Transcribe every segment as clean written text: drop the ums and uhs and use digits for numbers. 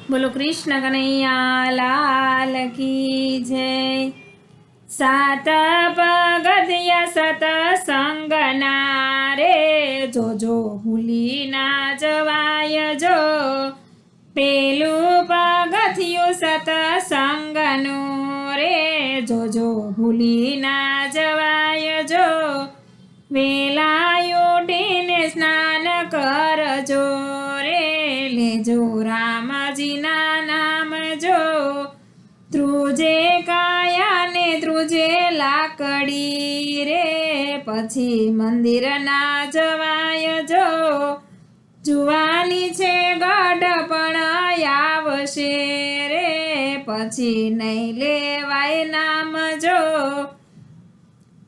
बोलो कृष्ण कन्हैया लाल की जय। सात पगथिया सतसंगना रे जो भूली ना जवाय जो। पेलू पगथिયું सतसंगનું रे जो भूली ना जवाय जो। વેલા ઉઠીને સ્નાન કરજો રે લેજો રામજીના નામ જો। ધ્રુજે કાયા ને ધ્રુજે લાકડી રે પછી મંદિર ના જવાય જો। જુવાની છે ગઢપણ આવશે રે પછી નહીં લેવાય નામ જો।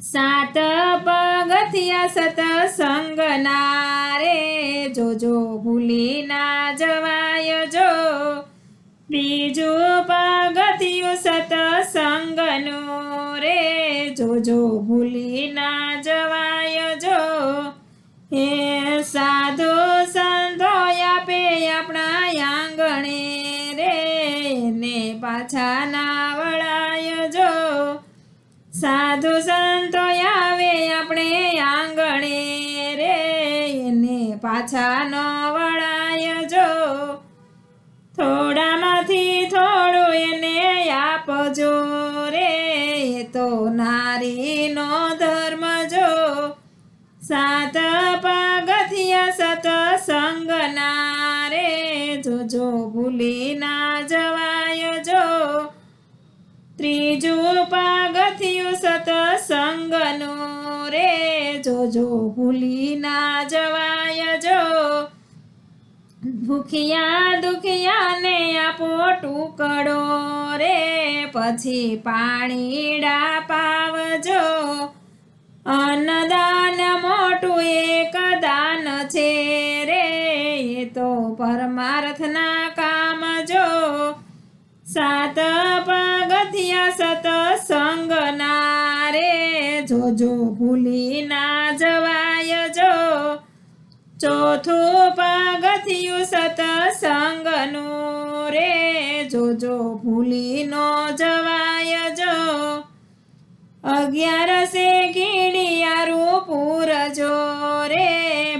सात पगथिया सतसंगना रे जो भूली ना जवाय जो। बीजू पगथिયું सतसंगનું रे जो भूली ना जवाय जो। हे साधु संतो આપે આપણા આંગણે રે ને પાછા ના વળાય જો। સાધુ સંતો આવે આપણે આંગણે રે એને પાછા ન વળાય જો। થોડામાંથી થોડું એને આપજો રે એ તો નારીનો ધર્મ જો। સાત પગથિયા સતસંગના રે જો ભૂલી ના જવાય જો। ત્રીજું પગથિયું સતસંગનું રે જો ભૂલી ના જવાય જો। ભૂખ્યા દુખિયાને આપો ટુકડો રે પછી પાણીડા પાવજો। અન્નદાન મોટું એક દાન છે રે એ તો પરમાર્થના કામ જો। સાત પગથિયા સતસંગના રે જો ભૂલી ના જવાય જો। ચોથું પગથિયું સતસંગનું રે જો ભૂલી નો જવાય જો। 11 કીડિયારું પૂરજો રે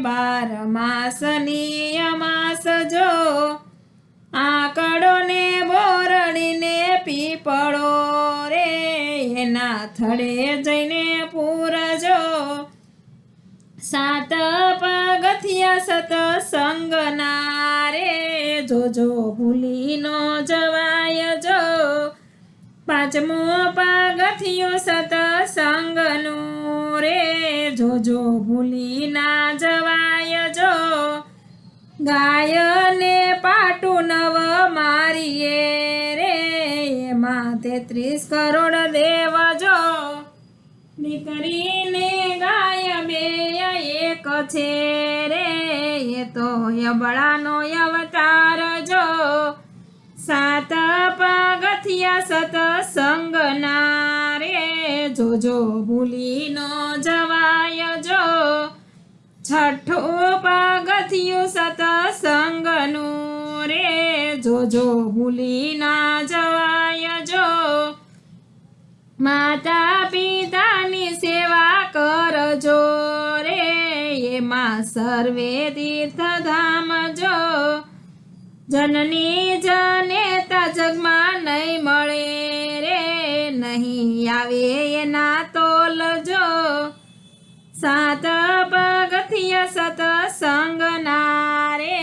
12 માસની અમાસ જો। આકડો ને બોરડીને પીપળો રે એના થડે જઈને પૂરજો। સાત પગથિયા સતસંગના રે જો ભૂલી નો જવાય જો। પાંચમું પગથિયું સતસંગનું રે જો ભૂલી ના જવાય જો। ગાય ને પાટું નવ મારીએ રે એમાં 33 કરોડ દેવજો। દીકરીને ગાય બે એક છે રે એ તો યબળાનો અવતાર જો। સાત પગથિયા સતસંગના રે જો ભૂલી નો જવાય જો। છઠ્ઠું પગથિયું સતસંગનું રે જો ભૂલી ના જવાય જો। માતા પિતાની સેવા કરજો રે એમાં સર્વે તીર્થધામ જો। જનની જનેતા જગમાં નહીં મળે રે નહીં આવે એના તોલ જો। સાત પગથિયા સતસંગના રે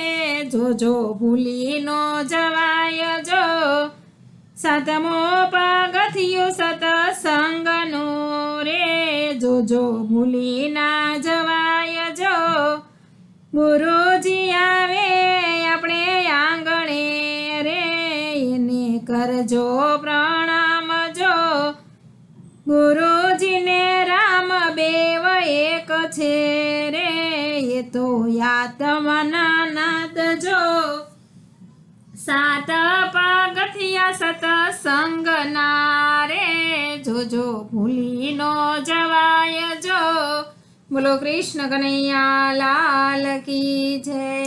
જો ભૂલી નો જવાય જો। સાતમો પગથિયું સતસંગનું રે જો ભૂલી ના જવાય જો। ગુરુજી આવે આપણે આંગણે રે એને કરજો પ્રણામ જો। ગુરુજીને રામ બેવ એક છે રે એ તો આત્મના નાદ જો। સાત પગથિયા સતસંગના રે જો ભૂલી નો જવાય જો। બોલો કૃષ્ણ કનૈયા લાલ કી જય।